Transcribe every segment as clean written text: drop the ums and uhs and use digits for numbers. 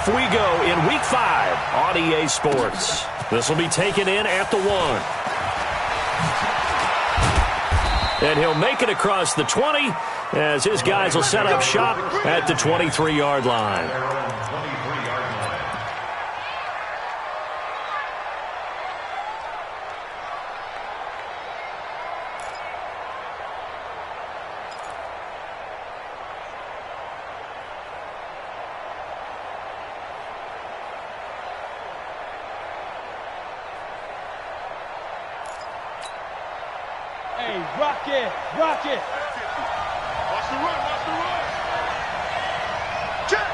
Off we go in Week 5 on EA Sports. This will be taken in at the 1. And he'll make it across the 20 as his guys will set up shop at the 23-yard line. Rock it, rock it. Watch the run, watch the run. Check.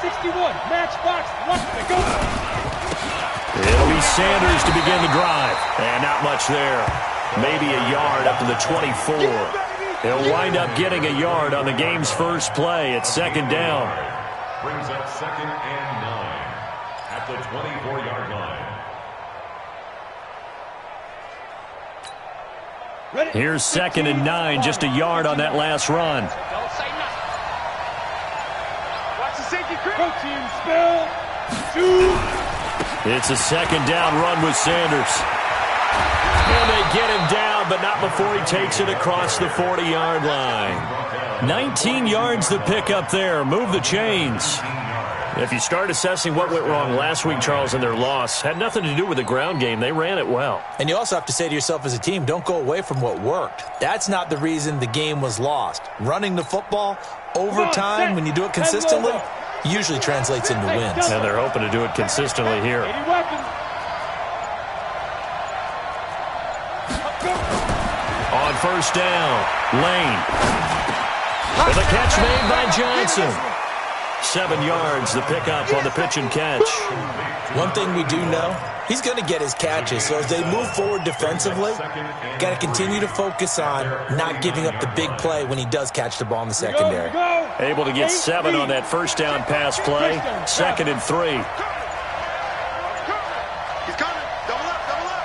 61, matchbox, watch it, go. It'll be Sanders to begin the drive. And not much there. Maybe a yard up to the 24. He'll wind up getting a yard on the game's first play at second down. Brings up 2nd and 9 at the 24-yard line. Here's 2nd and 9, just a yard on that last run. Don't say nothing. Watch the safety creep. Protein spill. Shoot. It's a second down run with Sanders. And they get him down, but not before he takes it across the 40-yard line. 19 yards to pick up there. Move the chains. If you start assessing what went wrong last week, Charles, in their loss, had nothing to do with the ground game. They ran it well. And you also have to say to yourself as a team, don't go away from what worked. That's not the reason the game was lost. Running the football over time, when you do it consistently, usually translates into wins. And they're hoping to do it consistently here. On first down, Lane. With a catch made by Johnson. 7 yards, the pickup on the pitch and catch. One thing we do know, he's going to get his catches. So as they move forward defensively, got to continue to focus on not giving up the big play when he does catch the ball in the secondary. Able to get 7 on that first down pass play. 2nd and 3. He's coming. Double up, double up.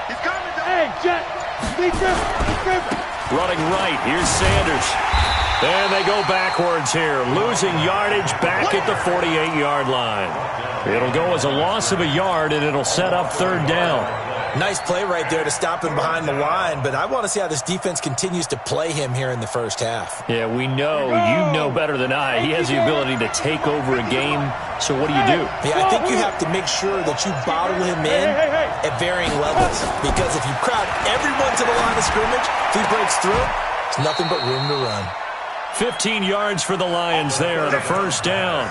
He's coming. Hey, Jet. Running right, here's Sanders. And they go backwards here, losing yardage back at the 48-yard line. It'll go as a loss of a yard, and it'll set up 3rd down. Nice play right there to stop him behind the line, but I want to see how this defense continues to play him here in the first half. Yeah, we know, you know better than I, he has the ability to take over a game, so what do you do? Yeah, I think you have to make sure that you bottle him in at varying levels, because if you crowd everyone to the line of scrimmage, if he breaks through, it's nothing but room to run. 15 yards for the Lions there on a first down.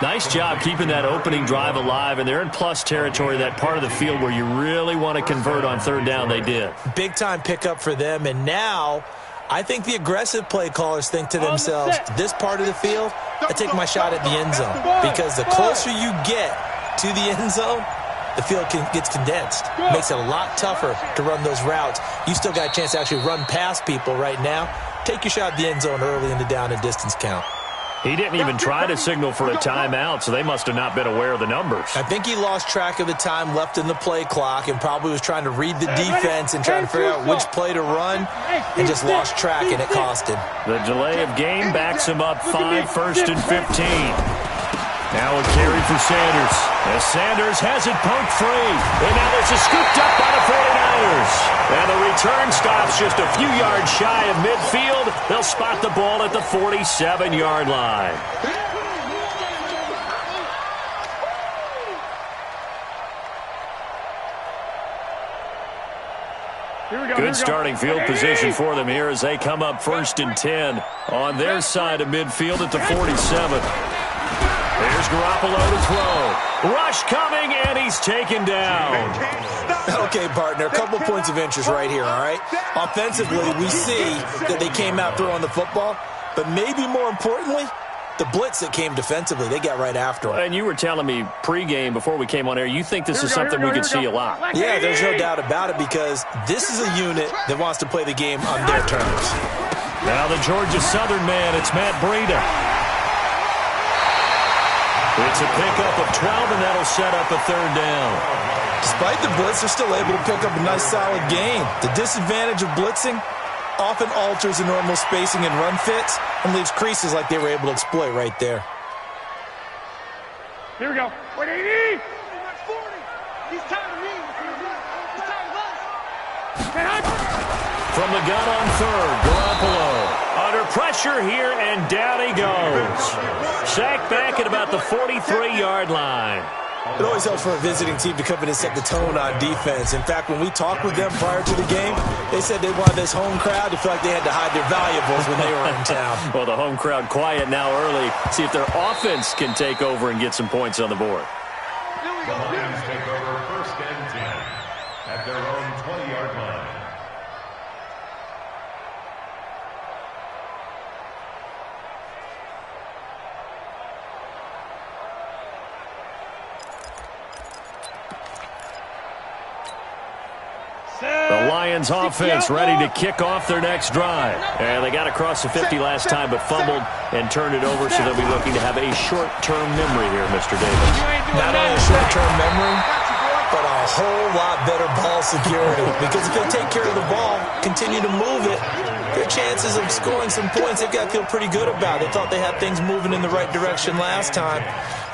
Nice job keeping that opening drive alive, and they're in plus territory, that part of the field where you really want to convert on 3rd down. They did. Big-time pickup for them, and now I think the aggressive play callers think to themselves, this part of the field, I take my shot at the end zone, because the closer you get to the end zone, the field gets condensed. Makes it a lot tougher to run those routes. You still got a chance to actually run past people right now. Take your shot at the end zone early in the down and distance count. He didn't even try to signal for a timeout, so they must have not been aware of the numbers. I think he lost track of the time left in the play clock and probably was trying to read the defense and trying to figure out which play to run and just lost track, and it cost him. The delay of game backs him up 5, 1st and 15. Now a carry for Sanders. As Sanders has it poked free. And now this is scooped up by the 49ers. And the return stops just a few yards shy of midfield. They'll spot the ball at the 47-yard line. Good starting field position for them here as they come up 1st and 10 on their side of midfield at the 47. There's Garoppolo to throw. Rush coming, and he's taken down. Okay, partner, a couple points of interest right here, all right? Offensively, we see that they came out throwing the football, but maybe more importantly, the blitz that came defensively, they got right after him. And you were telling me pregame before we came on air, you think this is something we could see a lot. Yeah, there's no doubt about it, because this is a unit that wants to play the game on their terms. Now the Georgia Southern man, it's Matt Breida. It's a pickup of 12, and that'll set up a 3rd down. Despite the blitz, they're still able to pick up a nice, solid gain. The disadvantage of blitzing often alters the normal spacing and run fits and leaves creases like they were able to exploit right there. Here we go. 180. 40. He's tired of me. He's tired of us. From the gun on third, Garoppolo under pressure here, and down he goes. Sacked back at about the 43-yard line. It always helps for a visiting team to come in and set the tone on defense. In fact, when we talked with them prior to the game, they said they wanted this home crowd to feel like they had to hide their valuables when they were in town. Well, the home crowd quiet now early. See if their offense can take over and get some points on the board. The Lions take over 1st and 10 at their own 20-yard line. The Lions offense ready to kick off their next drive. And they got across the 50 last time but fumbled and turned it over, so they'll be looking to have a short-term memory here, Mr. Davis. Not only a short-term memory, but a whole lot better ball security. Because if they take care of the ball, continue to move it, their chances of scoring some points, they've got to feel pretty good about. They thought they had things moving in the right direction last time.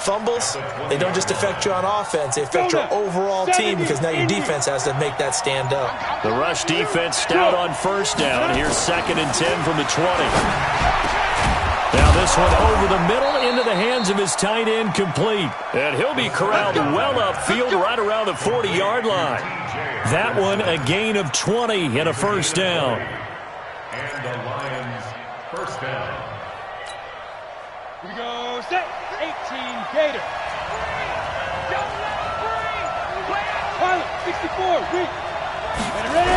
Fumbles, they don't just affect you on offense, they affect your overall team because now your defense has to make that stand up. The rush defense stout on first down. Here's 2nd and 10 from the 20. Now this one over the middle into the hands of his tight end, complete. And he'll be corralled well upfield right around the 40-yard line. That one a gain of 20 and a first down. And the Lions first down. Here we go. Set. 18 Gator. Pilot, 64. Ready.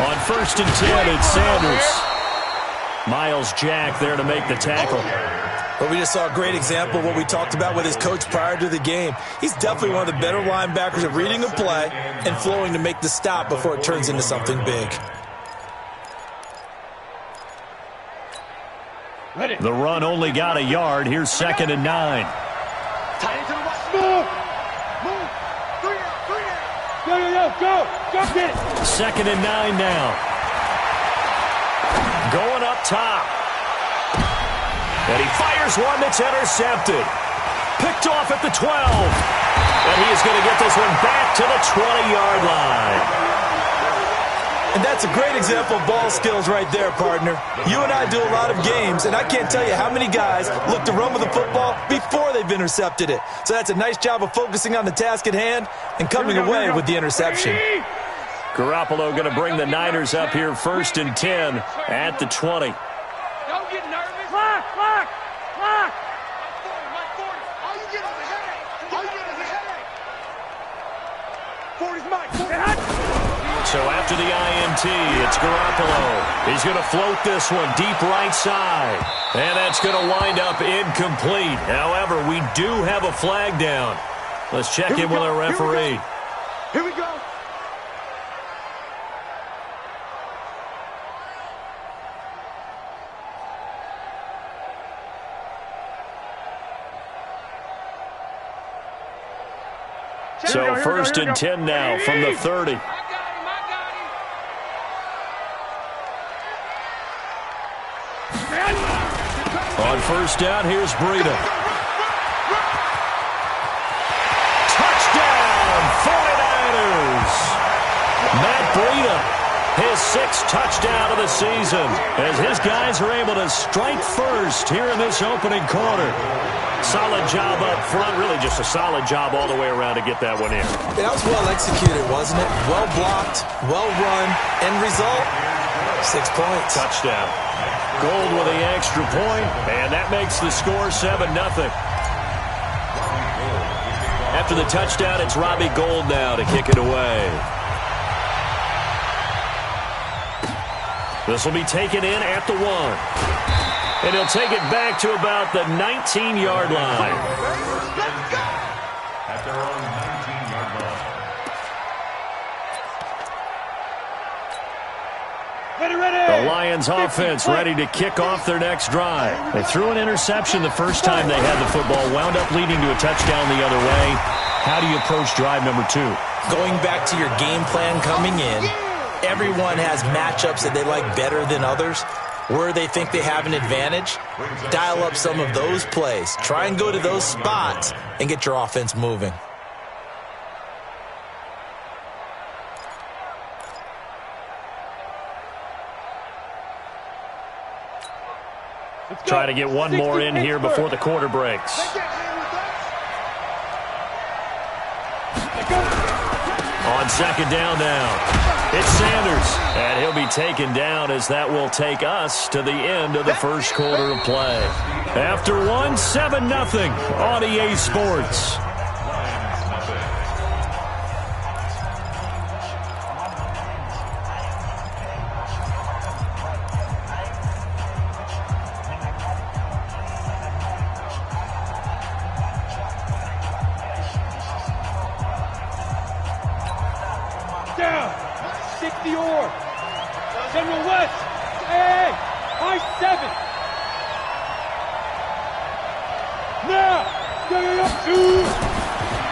On 1st and 10, it's Sanders. Miles Jack there to make the tackle. But we just saw a great example of what we talked about with his coach prior to the game. He's definitely one of the better linebackers at reading a play and flowing to make the stop before it turns into something big. Ready. The run only got a yard. Here's 2nd and 9. Tight into the right. Move. 3 out. Go. Get it. 2nd and 9 now. Going up top. And he fires one that's intercepted. Picked off at the 12. And he is going to get this one back to the 20-yard line. And that's a great example of ball skills right there, partner. You and I do a lot of games, and I can't tell you how many guys look to run with the football before they've intercepted it. So that's a nice job of focusing on the task at hand and coming away with the interception. Garoppolo going to bring the Niners up here 1st and 10 at the 20. Don't get nervous. Lock. 40. All you get is a headache. 40's mine. So after the INT, it's Garoppolo. He's going to float this one deep right side. And that's going to wind up incomplete. However, we do have a flag down. Let's check in with our referee. Here we go. So 1st and 10 now from the 30. On 1st down, here's Breida. Touchdown, 49ers! Matt Breida, his 6th touchdown of the season, as his guys are able to strike first here in this opening quarter. Solid job up front, really just a solid job all the way around to get that one in. That was well executed, wasn't it? Well blocked, well run, end result, 6 points. Touchdown. Gold with the extra point, and that makes the score 7-0. After the touchdown, it's Robbie Gould now to kick it away. This will be taken in at the 1. And he'll take it back to about the 19-yard line. At their own 19-yard line. The Lions offense ready to kick off their next drive. They threw an interception the first time they had the football, wound up leading to a touchdown the other way. How do you approach drive number 2? Going back to your game plan coming in, everyone has matchups that they like better than others. where they think they have an advantage, dial up some of those plays. Try and go to those spots and get your offense moving. Try to get one more in here before the quarter breaks. On second down now, it's Sanders, and he'll be taken down as that will take us to the end of the first quarter of play. After one, 7-0 on EA Sports.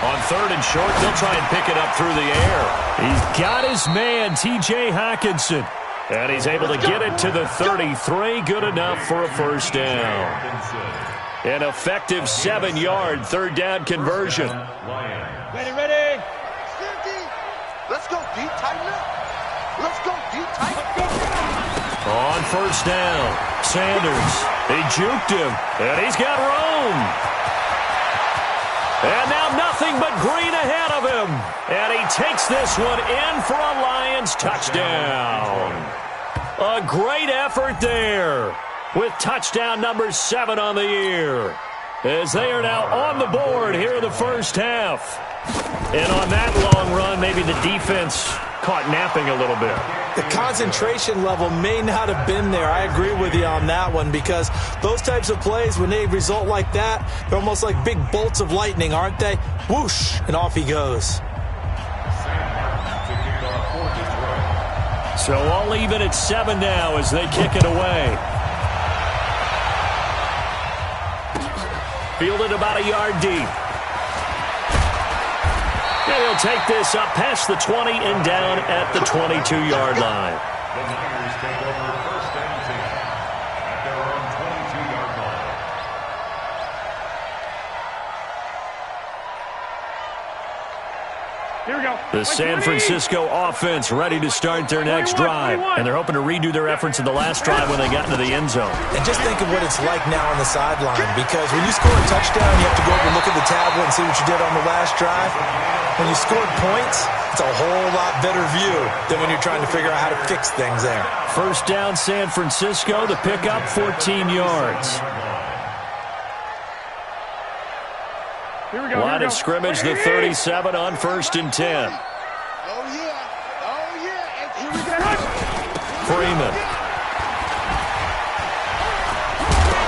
On third and short, they'll try and pick it up through the air. He's got his man, T.J. Hockenson. And he's able to get it to the 33. Good enough for a first down. An effective 7-yard third down conversion. Ready. Let's go, D. Tighten up. Let's go, D. Tighten up. On first down, Sanders. He juked him, and he's got room. And now nothing but green ahead of him. And he takes this one in for a Lions touchdown. A great effort there with touchdown number 7 on the year. As they are now on the board here in the first half. And on that long run, maybe the defense caught napping a little bit. The concentration level may not have been there. I agree with you on that one, because those types of plays, when they result like that, they're almost like big bolts of lightning, aren't they? Whoosh, and off he goes. So all even at 7 now as they kick it away. Fielded about a yard deep. And he'll take this up past the 20 and down at the 22-yard line. The Niners take over first and 10 at their own 22-yard line. Here we go. The San Francisco offense ready to start their next drive. And they're hoping to redo their efforts in the last drive when they got into the end zone. And just think of what it's like now on the sideline, because when you score a touchdown, you have to go over and look at the tablet and see what you did on the last drive. When you scored points, it's a whole lot better view than when you're trying to figure out how to fix things there. First down, San Francisco. The pickup, 14 yards. Here we go. Line of scrimmage, the 37 on first and 10. Oh, yeah. And here we go. Freeman.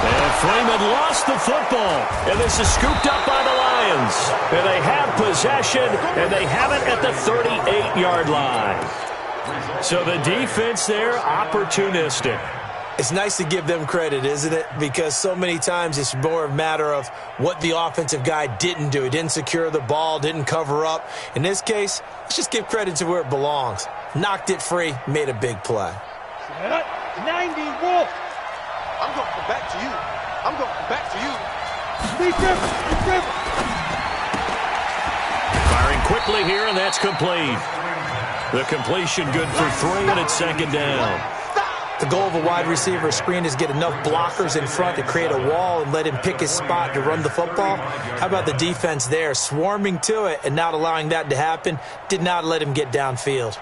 And Freeman lost the football. And this is scooped up by the Lions. And they have possession, and they have it at the 38-yard line. So the defense there, opportunistic. It's nice to give them credit, isn't it? Because so many times it's more a matter of what the offensive guy didn't do. He didn't secure the ball, didn't cover up. In this case, let's just give credit to where it belongs. Knocked it free, made a big play. 90, Wolf. I'm going to come back to you. I'm going to come back to you. Firing quickly here, and that's complete. The completion good for 3, and it's second down. The goal of a wide receiver screen is get enough blockers in front to create a wall and let him pick his spot to run the football. How about the defense there, swarming to it and not allowing that to happen? Did not let him get downfield.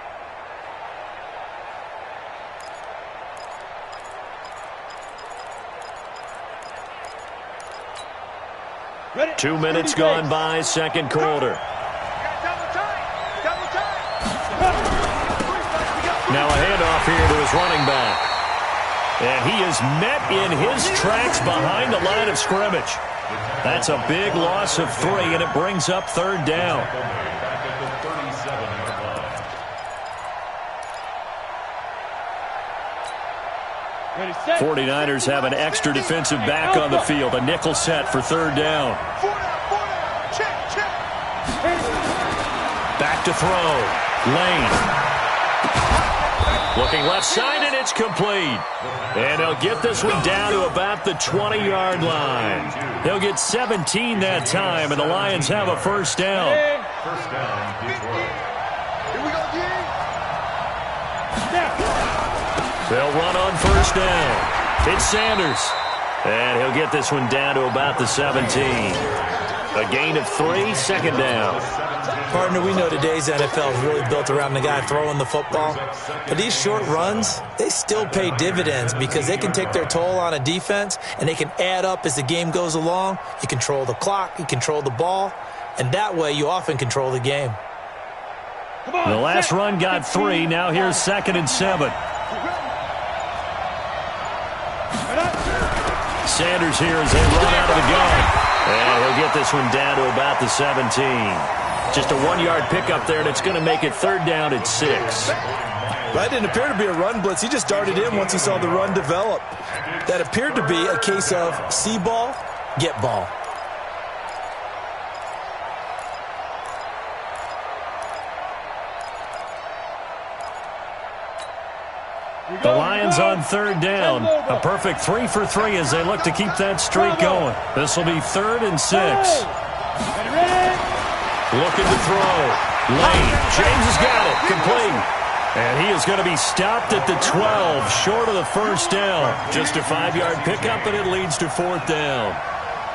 Ready? 2 minutes gone by, second quarter. Now a handoff here to his running back. And he is met in his tracks behind the line of scrimmage. That's a big loss of 3, and it brings up third down. 49ers have an extra defensive back on the field. A nickel set for third down. Back to throw. Lane. Looking left side, and it's complete. And they'll get this one down to about the 20-yard line. They'll get 17 that time, and the Lions have a first down. First down, Detroit. Here we go, D. They'll run on first down. It's Sanders. And he'll get this one down to about the 17. A gain of 3, second down. Partner, we know today's NFL is really built around the guy throwing the football. But these short runs, they still pay dividends because they can take their toll on a defense and they can add up as the game goes along. You control the clock, you control the ball, and that way you often control the game. The last run got 3. Now here's 2nd and 7. Sanders here as they run out of the gun. And he'll get this one down to about the 17. Just a 1-yard pickup there, and it's going to make it 3rd down at 6. That didn't appear to be a run blitz. He just darted in once he saw the run develop. That appeared to be a case of see ball, get ball. The Lions on 3rd down. A perfect 3 for 3 as they look to keep that streak going. This will be 3rd and 6. Looking to throw. Lane. James has got it. Complete. And he is going to be stopped at the 12, short of the first down. Just a 5-yard pickup, and it leads to 4th down.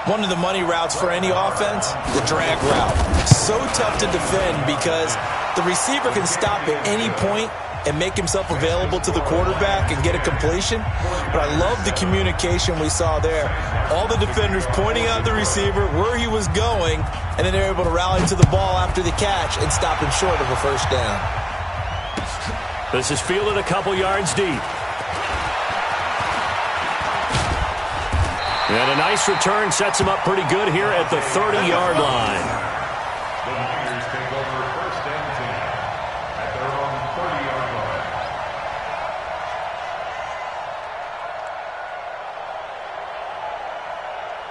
One of the money routes for any offense, the drag route. So tough to defend because the receiver can stop at any point and make himself available to the quarterback and get a completion. But I love the communication we saw there. All the defenders pointing out the receiver, where he was going, and then they're able to rally to the ball after the catch and stop him short of a first down. This is fielded a couple yards deep. And a nice return sets him up pretty good here at the 30-yard line. The Niners take over 1st and 10 at their own 30-yard line.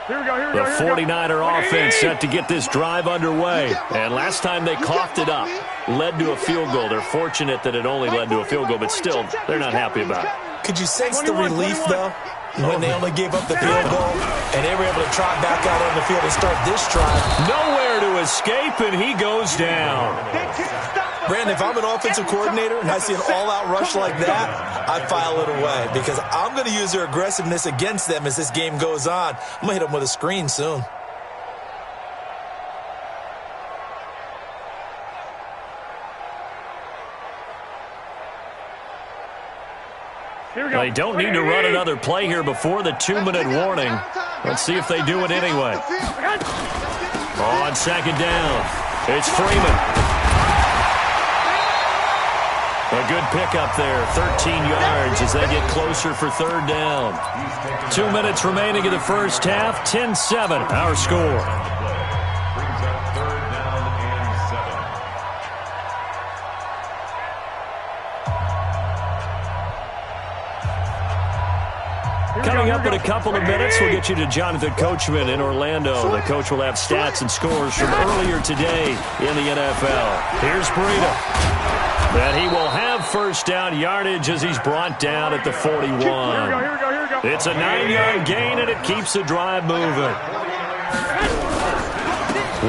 Here we go, here we The go, here we go. 49er offense set to get this drive underway. And last time they coughed it up, led to a field goal. They're fortunate that it only led to a field goal, but still, they're not happy about it. Could you sense the relief, though, when they only gave up the field goal and they were able to trot back out on the field and start this drive? Nowhere to escape, and he goes down. Brandon, if I'm an offensive coordinator and I see an all-out rush like that, I file it away because I'm going to use their aggressiveness against them as this game goes on. I'm going to hit them with a screen soon. They don't need to run another play here before the 2-minute warning. Let's see if they do it anyway. On 2nd down, it's Freeman. A good pickup there, 13 yards as they get closer for 3rd down. 2 minutes remaining in the first half, 10-7, our score. Brings up 3rd down and 7. Coming up in a couple of minutes, we'll get you to Jonathan Coachman in Orlando. The coach will have stats and scores from earlier today in the NFL. Here's Breida. And he will have first down yardage as he's brought down at the 41. It's a 9-yard gain, and it keeps the drive moving.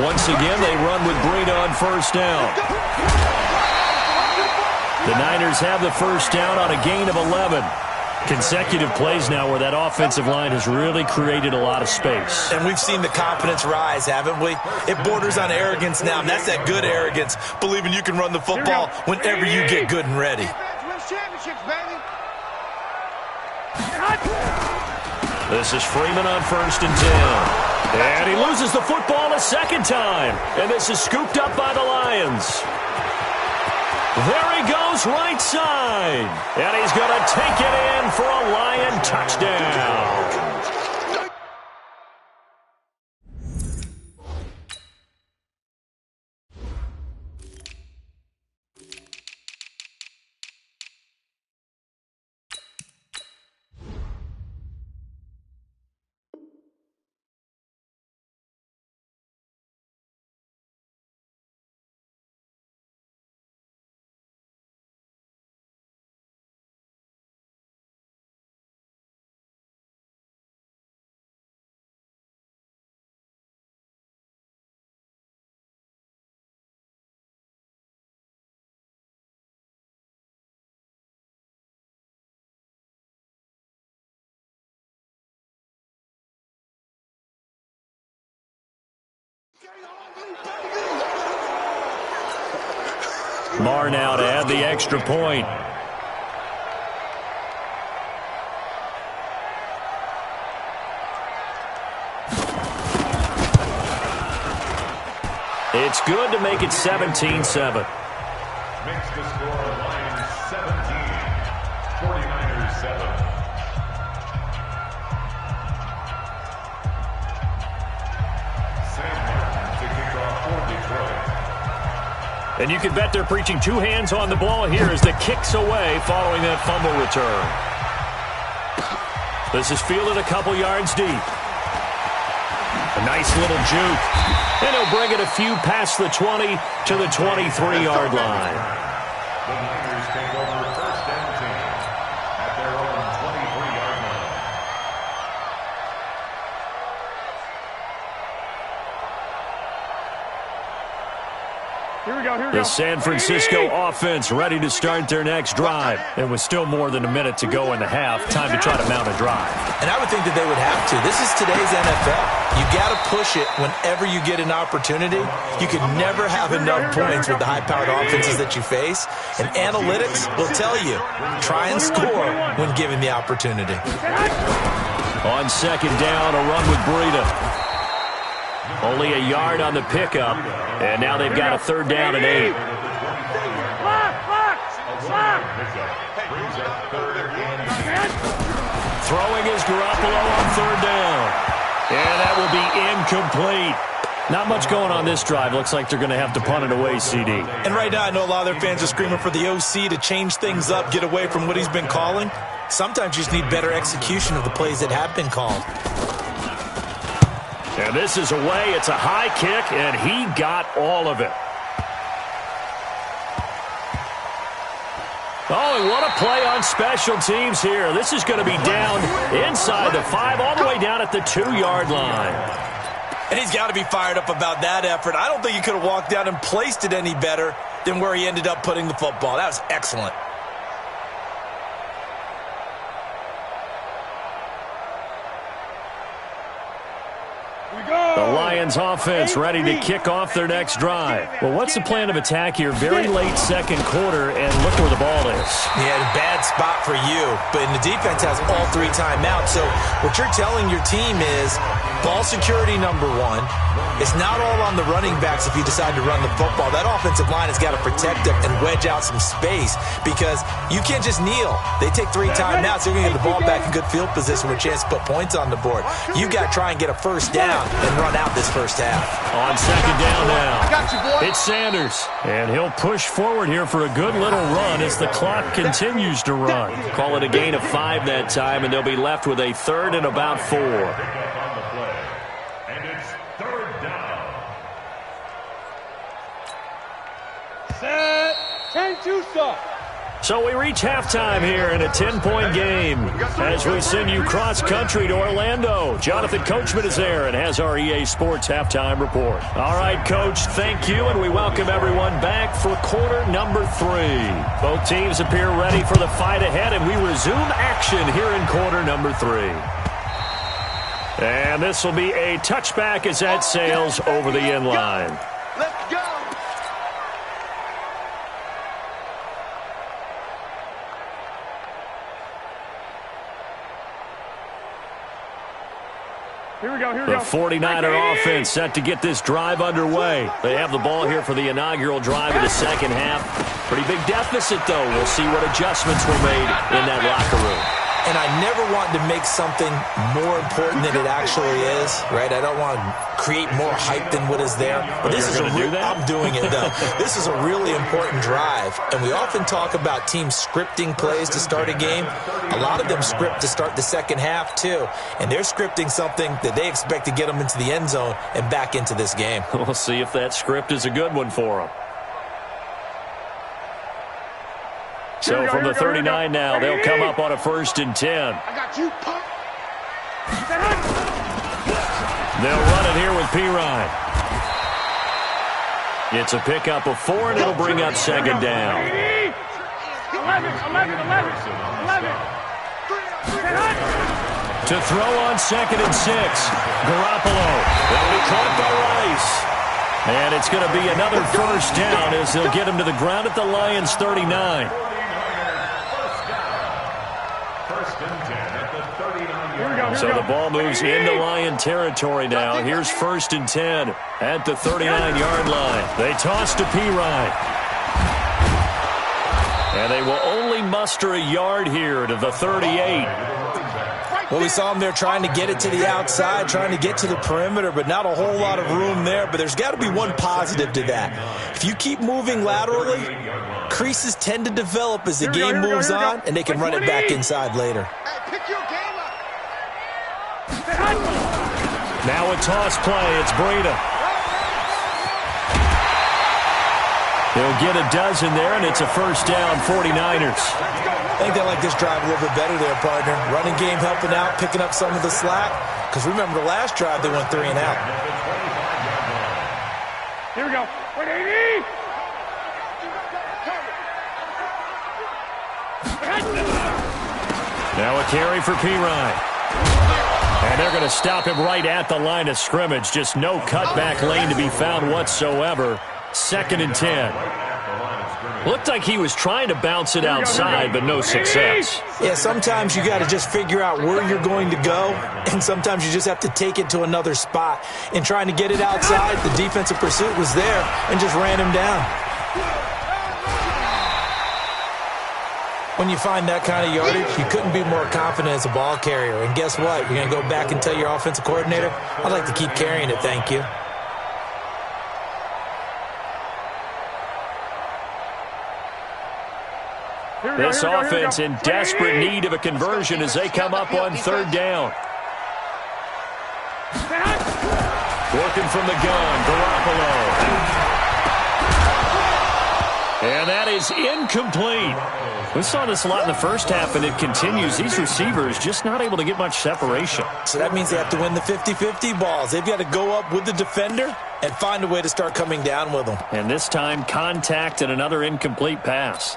Once again, they run with Breida on first down. The Niners have the first down on a gain of 11. Consecutive plays now where that offensive line has really created a lot of space. And we've seen the confidence rise, haven't we? It borders on arrogance now, and that's that good arrogance, believing you can run the football whenever you get good and ready. This is Freeman on 1st and 10. And he loses the football a second time. And this is scooped up by the Lions. There he goes, right side. And he's going to take it in for a Lion touchdown. Marr now to add the extra point. It's good to make it 17-7. Makes the score Lions 17, 49ers 7. Sam Martin to kick off for Detroit. And you can bet they're preaching two hands on the ball here as the kick's away following that fumble return. This is fielded a couple yards deep. A nice little juke. And he'll bring it a few past the 20 to the 23-yard line. The Niners take over first and 10 at their own 23-yard line. Here we go, here we go. The San Francisco offense ready to start their next drive. And with still more than a minute to go in the half, time to try to mount a drive. And I would think that they would have to. This is today's NFL. You got to push it whenever you get an opportunity. You can never have enough points with the high-powered offenses that you face. And analytics will tell you, try and score when given the opportunity. On second down, a run with Breida. Only a yard on the pickup, and now they've got a third down and 8. Throwing is Garoppolo on third down. And that will be incomplete. Not much going on this drive. Looks like they're going to have to punt it away, CD. And right now, I know a lot of their fans are screaming for the OC to change things up, get away from what he's been calling. Sometimes you just need better execution of the plays that have been called. And this is away. It's a high kick, and he got all of it. Oh, and what a play on special teams here. This is going to be down inside the 5, all the way down at the 2-yard line. And he's got to be fired up about that effort. I don't think he could have walked down and placed it any better than where he ended up putting the football. That was excellent. The Lions offense ready to kick off their next drive. Well, what's the plan of attack here? Very late second quarter, and look where the ball is. Yeah, a bad spot for you. But the defense has all 3 timeouts. So what you're telling your team is ball security number 1. It's not all on the running backs if you decide to run the football. That offensive line has got to protect them and wedge out some space because you can't just kneel. They take 3 timeouts. They're going to get the ball back in good field position with a chance to put points on the board. You got to try and get a first down and run out this first half. On second down now. I got you, boy. It's Sanders. And he'll push forward here for a good little run as the clock continues to run. Call it a gain of 5 that time, and they'll be left with a third and about 4. And it's third down. Set. 10-2 stop. So we reach halftime here in a 10-point game as we send you cross-country to Orlando. Jonathan Coachman is there and has our EA Sports halftime report. All right, Coach, thank you, and we welcome everyone back for quarter number 3. Both teams appear ready for the fight ahead, and we resume action here in quarter number 3. And this will be a touchback as that sails over the end line. Let's go. Here we go, here we The go. 49er offense set to get this drive underway. They have the ball here for the inaugural drive of the second half. Pretty big deficit, though. We'll see what adjustments were made in that locker room. And I never want to make something more important than it actually is, right? I don't want to create more hype than what is there. But this is I'm doing it, though. This is a really important drive. And we often talk about teams scripting plays to start a game. A lot of them script to start the second half, too. And they're scripting something that they expect to get them into the end zone and back into this game. We'll see if that script is a good one for them. So from the 39 now, they'll come up on a 1st and 10. I got you, punk. They'll run it here with Pirine. It's a pickup of 4, and it'll bring up second down. 11. To throw on 2nd and 6. Garoppolo. That'll be caught by Rice. And it's going to be another first down as they'll get him to the ground at the Lions' 39. So the ball moves into Lion territory now. Here's 1st and 10 at the 39-yard line. They toss to Pirine. And they will only muster a yard here to the 38. Well, we saw him there trying to get it to the outside, trying to get to the perimeter, but not a whole lot of room there. But there's got to be one positive to that. If you keep moving laterally, creases tend to develop as the game moves on, and they can run it back inside later. Now a toss play. It's Breida. They'll get a dozen there, and it's a first down, 49ers. I think they like this drive a little bit better there, partner. Running game helping out, picking up some of the slack. Because remember, the last drive, they went 3 and out. Here we go. 180. Now a carry for Pirine. And they're going to stop him right at the line of scrimmage. Just no cutback lane to be found whatsoever. 2nd and 10. Looked like he was trying to bounce it outside, but no success. Yeah, sometimes you got to just figure out where you're going to go, and sometimes you just have to take it to another spot. In trying to get it outside, the defensive pursuit was there and just ran him down. When you find that kind of yardage, you couldn't be more confident as a ball carrier. And guess what? You're going to go back and tell your offensive coordinator, I'd like to keep carrying it, thank you. This offense in desperate need of a conversion as they come up on 3rd down. Working from the gun, Garoppolo. And that is incomplete. We saw this a lot in the first half, and it continues. These receivers just not able to get much separation. So that means they have to win the 50-50 balls. They've got to go up with the defender and find a way to start coming down with them. And this time, contact and another incomplete pass.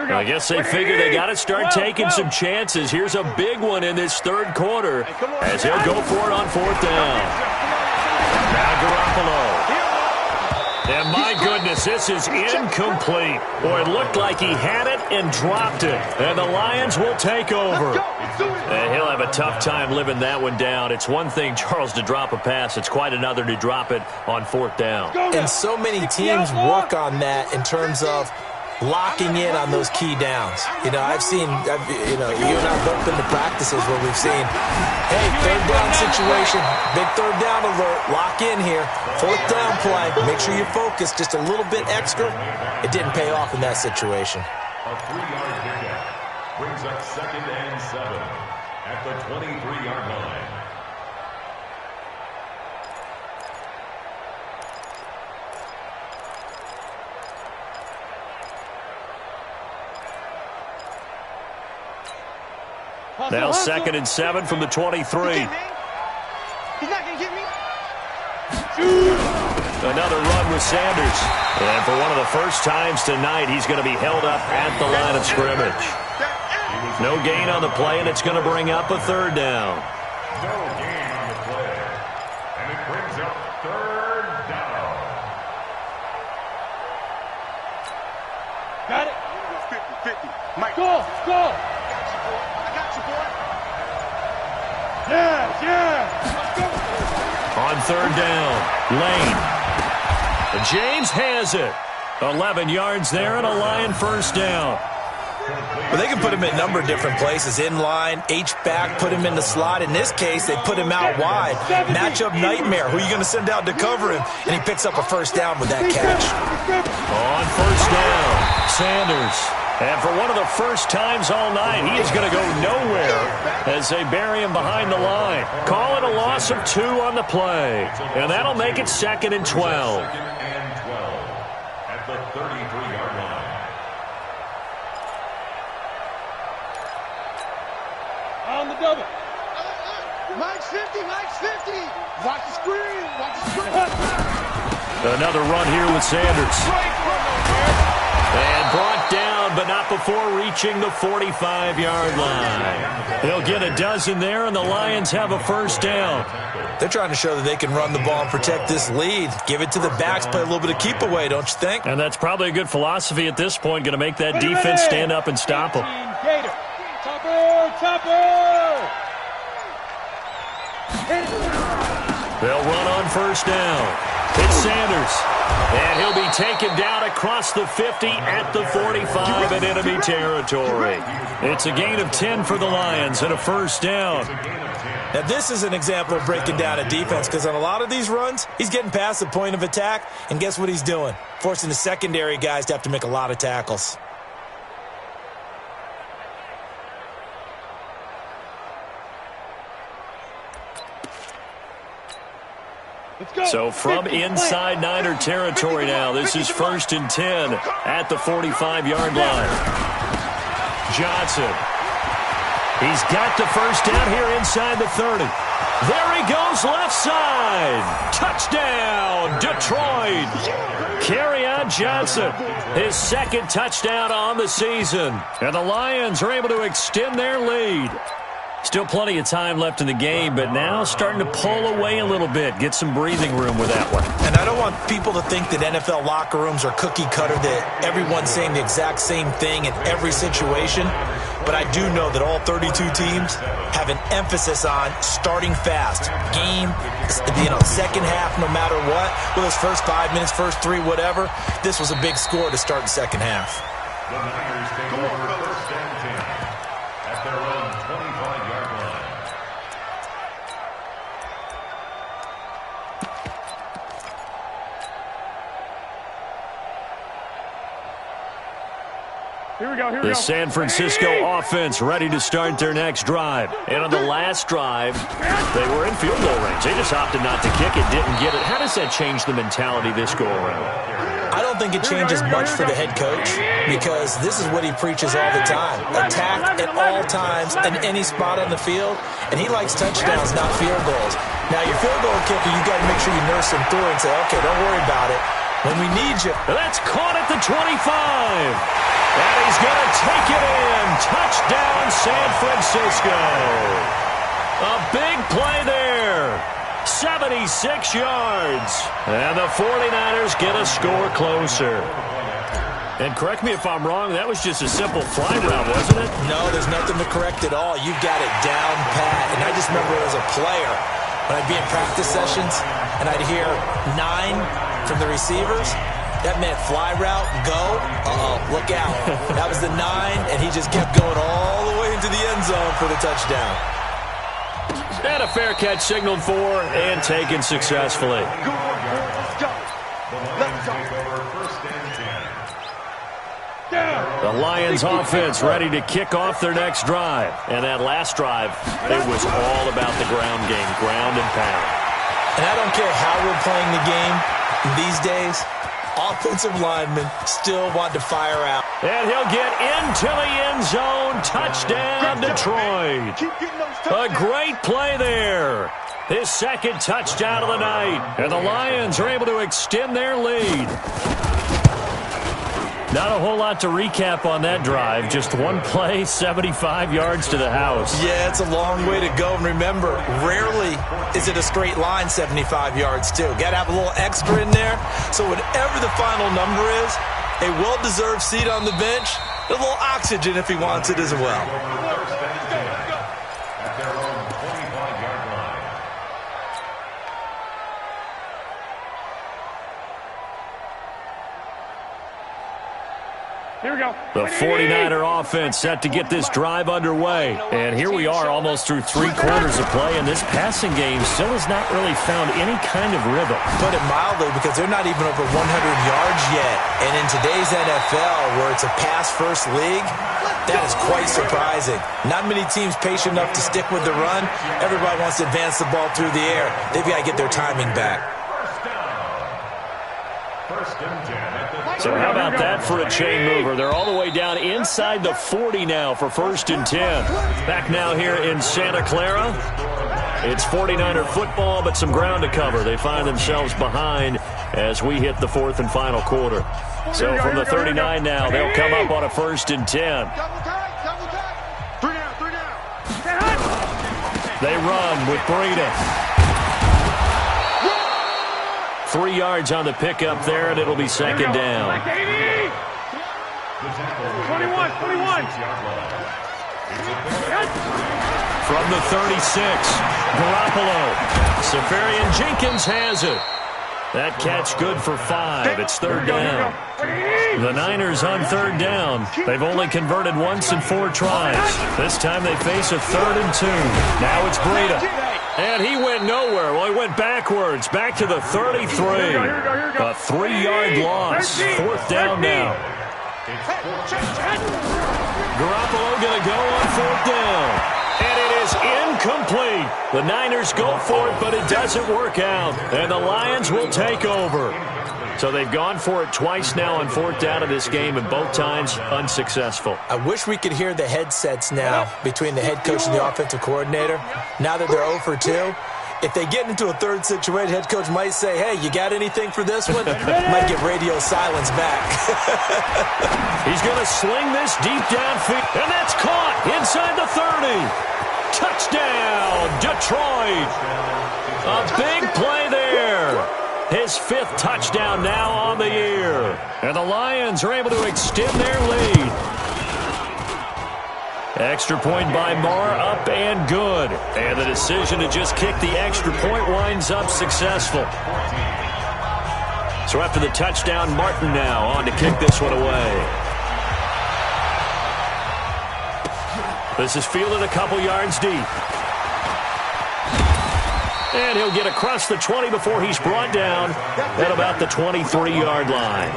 I guess they figure they got to start taking some chances. Here's a big one in this 3rd quarter as he'll go for it on 4th down. Now Garoppolo. And my goodness, this is incomplete. Boy, it looked like he had it and dropped it. And the Lions will take over. And he'll have a tough time living that one down. It's one thing, Charles, to drop a pass. It's quite another to drop it on 4th down. And so many teams work on that in terms of locking in on those key downs. You know, you and I both been to practices where we've seen, hey, 3rd down situation, big 3rd down alert, lock in here, 4th down play, make sure you're focused just a little bit extra. It didn't pay off in that situation. A 3-yard pickup brings up 2nd and 7 at the 23-yard line. Now 2nd and 7 from the 23. He's not going to get me. Another run with Sanders. And for one of the first times tonight, he's going to be held up at the line of scrimmage. No gain on the play, and it's going to bring up a 3rd down. No gain on the play. And it brings up 3rd down. Got it. 50-50. Mike. Go. On 3rd down, Lane. James has it. 11 yards there and a Lion first down. Well, they can put him in a number of different places. In line, H-back, put him in the slot. In this case, they put him out wide. Matchup nightmare. Who are you going to send out to cover him? And he picks up a first down with that catch. On 1st down, Sanders. And for one of the first times all night, he is going to go nowhere as they bury him behind the line. Call it a loss of 2 on the play. And that'll make it 2nd and 12. 2nd and 12 at the 33-yard line. On the double. Mike's 50. Watch the screen. Another run here with Sanders. And brought down, but not before reaching the 45-yard line. They'll get a dozen there, and the Lions have a first down. They're trying to show that they can run the ball and protect this lead. Give it to the backs, play a little bit of keep away, don't you think? And that's probably a good philosophy at this point, going to make that defense stand up and stop them. They'll run on first down. It's Sanders. And he'll be taken down across the 50 at the 45 in enemy territory. It's a gain of 10 for the Lions and a first down. Now, this is an example of breaking down a defense because on a lot of these runs, he's getting past the point of attack, and guess what he's doing? Forcing the secondary guys to have to make a lot of tackles. So from inside Niner territory now, this is 1st and 10 at the 45-yard line. Johnson. He's got the first down here inside the 30. There he goes, left side. Touchdown, Detroit. Kerryon Johnson, his second touchdown on the season. And the Lions are able to extend their lead. Still plenty of time left in the game, but now starting to pull away a little bit. Get some breathing room with that one. And I don't want people to think that NFL locker rooms are cookie cutter, that everyone's saying the exact same thing in every situation. But I do know that all 32 teams have an emphasis on starting fast. Game, second half, no matter what. Whether it's first 5 minutes, first 3, whatever. This was a big score to start the second half. The Niners take over first and 10 at their own 25-yard line. Here we go, The San Francisco offense ready to start their next drive. And on the last drive, they were in field goal range. They just opted not to kick it, didn't get it. How does that change the mentality this go around? I don't think it changes much for the head coach because this is what he preaches all the time. Attack at all times in any spot on the field, and he likes touchdowns, not field goals. Now, your field goal kicker, you got to make sure you nurse him through and say, okay, don't worry about it. When we need you. That's caught at the 25. And he's going to take it in. Touchdown, San Francisco. A big play there. 76 yards. And the 49ers get a score closer. And correct me if I'm wrong, that was just a simple fly route, wasn't it? No, there's nothing to correct at all. You've got it down pat. And I just remember as a player, when I'd be in practice sessions, and I'd hear 9 from the receivers, that meant fly route, go, look out. That was the 9, and he just kept going all the way into the end zone for the touchdown. And a fair catch signaled for and taken successfully. The Lions offense ready to kick off their next drive. And that last drive, it was all about the ground game, ground and pound. And I don't care how we're playing the game these days, offensive linemen still want to fire out. And he'll get into the end zone. Touchdown, Detroit. A great play there. His second touchdown of the night. And the Lions are able to extend their lead. Not a whole lot to recap on that drive. Just one play, 75 yards to the house. Yeah, it's a long way to go. And remember, rarely is it a straight line 75 yards, too. Got to have a little extra in there. So whatever the final number is, a well-deserved seat on the bench, a little oxygen if he wants it as well. Here we go. The 49er offense set to get this drive underway. And here we are almost through 3 quarters of play, and this passing game still has not really found any kind of rhythm. Put it mildly, because they're not even over 100 yards yet. And in today's NFL, where it's a pass-first league, that is quite surprising. Not many teams patient enough to stick with the run. Everybody wants to advance the ball through the air. They've got to get their timing back. So how about that for a chain mover? They're all the way down inside the 40 now for 1st and 10. Back now here in Santa Clara. It's 49er football, but some ground to cover. They find themselves behind as we hit the fourth and final quarter. So from the 39 now, they'll come up on a 1st and 10. Double tight. 3 down. They run with Breida. 3 yards on the pickup there, and it'll be 2nd down. 21. From the 36, Garoppolo. Safarian Jenkins has it. That catch good for 5. It's 3rd down. The Niners on 3rd down. They've only converted once in 4 tries. This time they face a 3rd and 2. Now it's Breida. And he went nowhere. Well, he went backwards. Back to the 33. A 3-yard loss. 4th down now. Garoppolo going to go on 4th down. And it is incomplete. The Niners go for it, but it doesn't work out. And the Lions will take over. So they've gone for it twice now on 4th down in this game, and both times unsuccessful. I wish we could hear the headsets now between the head coach and the offensive coordinator. Now that they're 0 for 2, if they get into a 3rd situation, head coach might say, hey, you got anything for this one? Might get radio silence back. He's going to sling this deep downfield, and that's caught inside the 30. Touchdown, Detroit. A big play there. His 5th touchdown now on the year. And the Lions are able to extend their lead. Extra point by Marr, up and good. And the decision to just kick the extra point winds up successful. So after the touchdown, Martin now on to kick this one away. This is fielded a couple yards deep. And he'll get across the 20 before he's brought down at about the 23-yard line.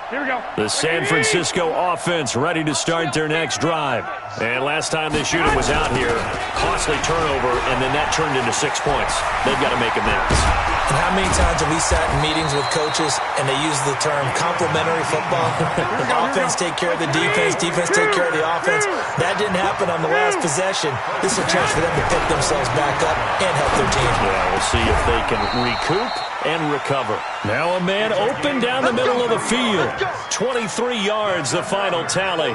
Here we go. The San Francisco offense ready to start their next drive. And last time this unit was out here, costly turnover, and then that turned into 6 points. They've got to make amends. And how many times have we sat in meetings with coaches and they use the term complementary football? Offense take care of the defense, defense take care of the offense. That didn't happen on the last possession. This is a chance for them to pick themselves back up and help their team. Yeah, we'll see if they can recoup and recover. Now a man open down the middle of the field. 23 yards, the final tally.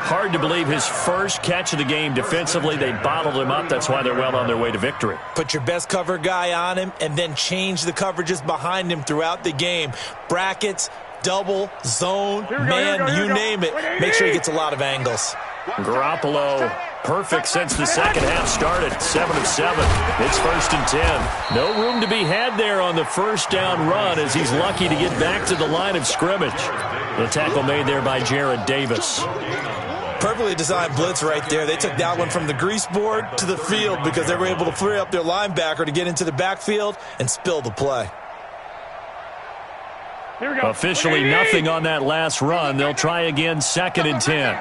Hard to believe his first catch of the game defensively. They bottled him up. That's why they're well on their way to victory. Put your best cover guy on him and then change the coverages behind him throughout the game. Brackets, double, zone, man, you name it. Make sure he gets a lot of angles. Garoppolo, perfect since the second half started. 7 of 7. It's 1st and 10. No room to be had there on the 1st down run as he's lucky to get back to the line of scrimmage. The tackle made there by Jared Davis. Perfectly designed blitz right there. They took that one from the grease board to the field because they were able to free up their linebacker to get into the backfield and spill the play. Here we go. Officially nothing on that last run. They'll try again, 2nd and 10.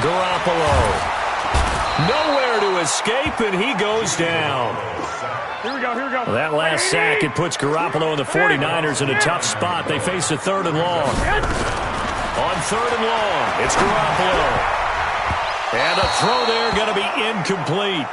Garoppolo. Nowhere to escape, and he goes down. Here we go. That last sack, it puts Garoppolo and the 49ers in a tough spot. They face a 3rd and long. On 3rd and long, it's Garoppolo. And a throw there going to be incomplete.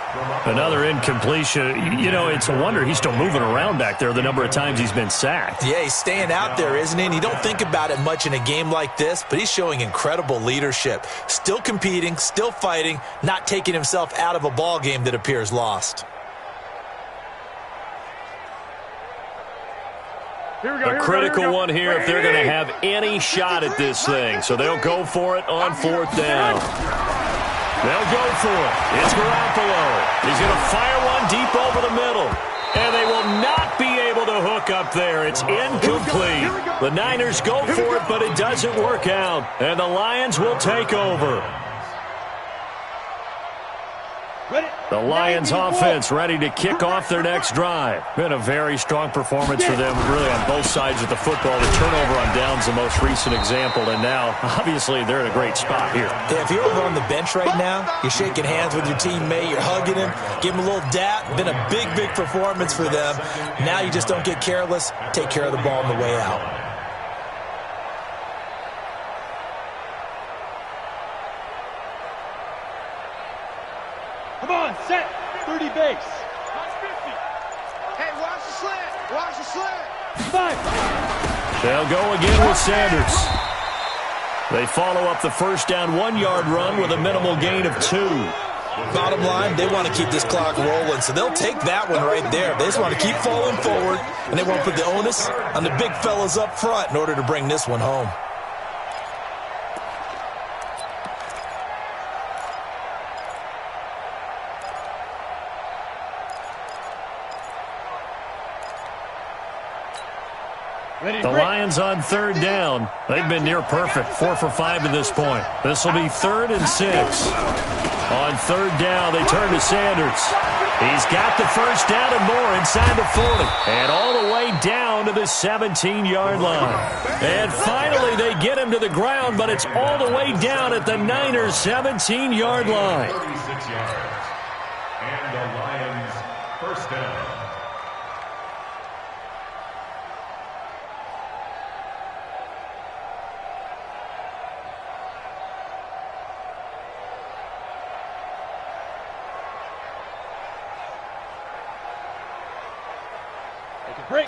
Another incompletion. You know, it's a wonder he's still moving around back there the number of times he's been sacked. Yeah, he's staying out there, isn't he? And you don't think about it much in a game like this, but he's showing incredible leadership. Still competing, still fighting, not taking himself out of a ball game that appears lost. A critical one here if they're going to have any shot at this thing. So they'll go for it on 4th down. They'll go for it. It's Garoppolo. He's going to fire one deep over the middle. And they will not be able to hook up there. It's incomplete. The Niners go for it, but it doesn't work out. And the Lions will take over. The Lions offense ready to kick off their next drive. Been a very strong performance for them, really on both sides of the football. The turnover on downs the most recent example, and now, obviously, they're in a great spot here. Yeah, if you're over on the bench right now, you're shaking hands with your teammate, you're hugging him, give him a little dap. Been a big, big performance for them. Now you just don't get careless. Take care of the ball on the way out. Come on, set. 30 base. Hey, watch the slant. Watch the slant. 5. They'll go again with Sanders. They follow up the first down 1-yard run with a minimal gain of 2. Bottom line, they want to keep this clock rolling, so they'll take that one right there. They just want to keep falling forward, and they want to put the onus on the big fellas up front in order to bring this one home. The Lions on 3rd down. They've been near perfect, 4 for 5 to this point. This will be 3rd and 6. On 3rd down, they turn to Sanders. He's got the first down and more inside the 40. And all the way down to the 17-yard line. And finally, they get him to the ground, but it's all the way down at the Niners' 17-yard line. 36 yards. And the Lions first down.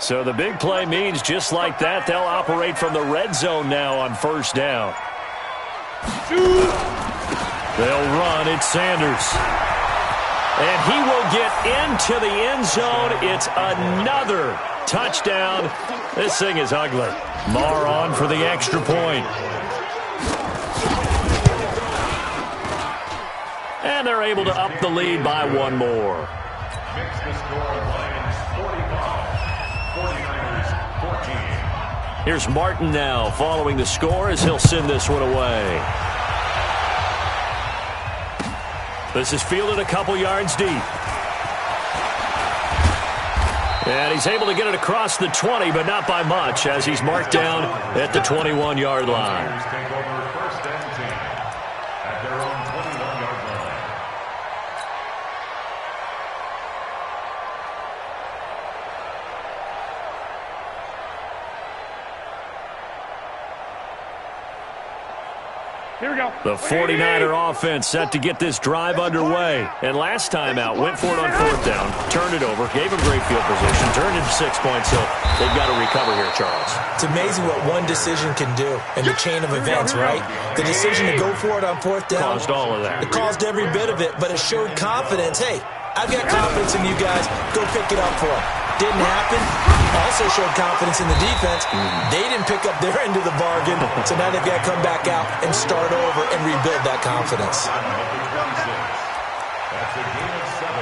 So the big play means just like that, they'll operate from the red zone now on 1st down. They'll run. It's Sanders. And he will get into the end zone. It's another touchdown. This thing is ugly. Marr on for the extra point. And they're able to up the lead by 1 more. Makes the score Lions 45, 49ers 14. Here's Martin now following the score as he'll send this one away. This is fielded a couple yards deep. And he's able to get it across the 20, but not by much, as he's marked down at the 21-yard line. Lions take over 1st and 10 at their own 21-yard line. Here we go. The 49er offense set to get this drive underway. And last time out, went for it on 4th down, turned it over, gave him great field position, turned it 6 points. So they've got to recover here, Charles. It's amazing what one decision can do in the chain of events, right? The decision to go for it on 4th down. Caused all of that. It caused every bit of it, but it showed confidence. Hey, I've got confidence in you guys. Go pick it up for them. Didn't happen. Also showed confidence in the defense. They didn't pick up their end of the bargain, so now they've got to come back out and start over and rebuild that confidence. That's a gain of 7.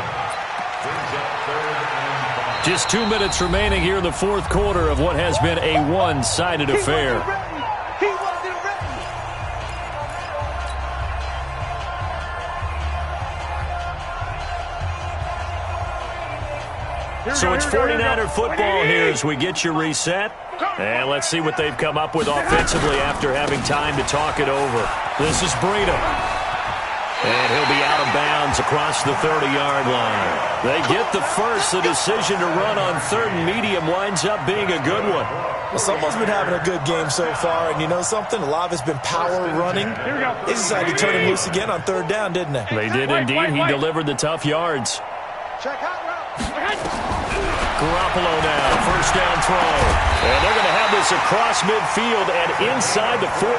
Brings up 3rd and 5. Just 2 minutes remaining here in the 4th quarter of what has been a one-sided affair. He wasn't ready. So it's 49er football here as we get you reset. And let's see what they've come up with offensively after having time to talk it over. This is Breida. And he'll be out of bounds across the 30-yard line. They get the first. The decision to run on 3rd and medium winds up being a good one. Well, someone's been having a good game so far, and you know something? A lot of it's been power running. Here we go. They decided to turn him loose again on 3rd down, didn't they? They did indeed. He delivered the tough yards. Check out route. Garoppolo now, 1st down throw. And they're going to have this across midfield and inside the 45.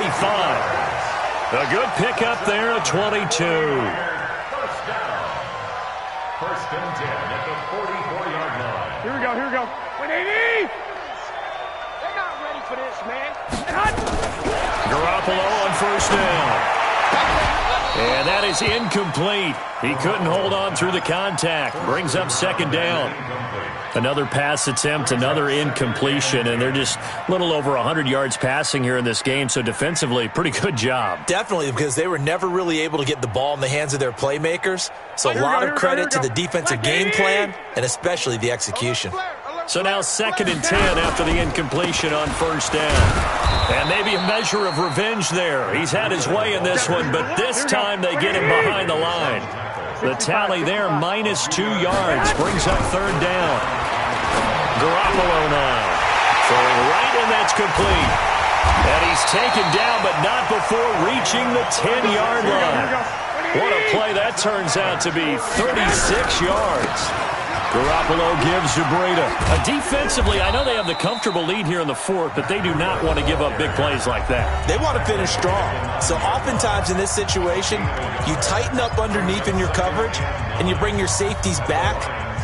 A good pickup there at 22. 1st down. 1st and 10 at the 44-yard line. Here we go. Here we go. 180. They're not ready for this, man. Garoppolo on 1st down. And that is incomplete. He couldn't hold on through the contact. Brings up second down. Another pass attempt, another incompletion, and they're just a little over 100 yards passing here in this game, so defensively, pretty good job. Definitely, because they were never really able to get the ball in the hands of their playmakers, so a lot of credit to the defensive game plan, and especially the execution. So now 2nd and 10 after the incompletion on first down. And maybe a measure of revenge there. He's had his way in this one, but this time they get him behind the line. The tally there, -2 yards, brings up 3rd down. Garoppolo now. Throwing right, and that's complete. And he's taken down, but not before reaching the 10-yard line. What a play that turns out to be, 36 yards. Garoppolo gives to Breida. Defensively, I know they have the comfortable lead here in the 4th, but they do not want to give up big plays like that. They want to finish strong. So oftentimes in this situation, you tighten up underneath in your coverage, and you bring your safeties back.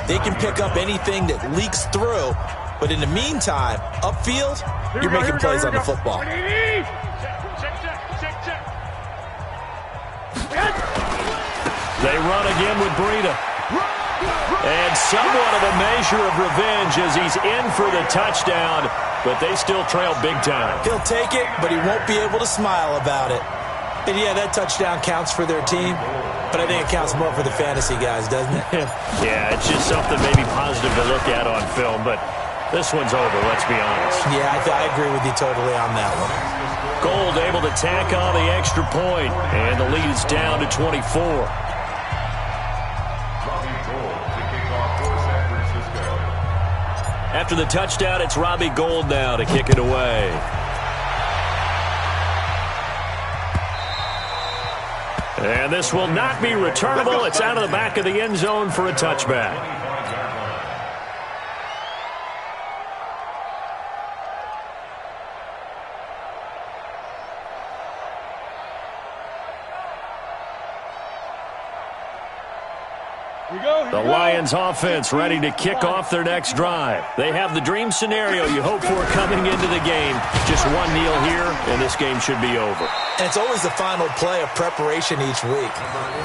They can pick up anything that leaks through. But in the meantime, upfield, you're making plays on the football. They run again with Breida. And somewhat of a measure of revenge as he's in for the touchdown, but they still trail big time. He'll take it, but he won't be able to smile about it. And yeah, that touchdown counts for their team, but I think it counts more for the fantasy guys, doesn't it? Yeah, it's just something maybe positive to look at on film, but this one's over, let's be honest. Yeah, I agree with you totally on that one. Gold able to tack on the extra point, and the lead is down to 24. After the touchdown, it's Robbie Gould now to kick it away. And this will not be returnable. It's out of the back of the end zone for a touchback. The Lions offense ready to kick off their next drive. They have the dream scenario you hope for coming into the game. Just one kneel here, and this game should be over. And it's always the final play of preparation each week.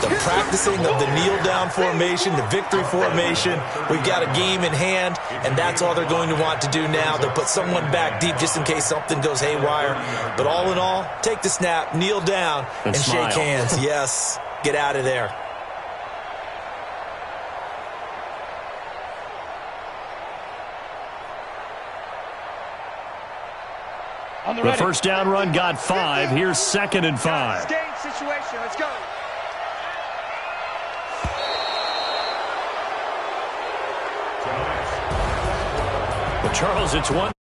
The practicing of the kneel-down formation, the victory formation. We've got a game in hand, and that's all they're going to want to do now. They'll put someone back deep just in case something goes haywire. But all in all, take the snap, kneel down, and shake hands. Yes, get out of there. The first down run got 5. Here's 2nd and 5. Game situation. Let's go. Well, Charles, it's one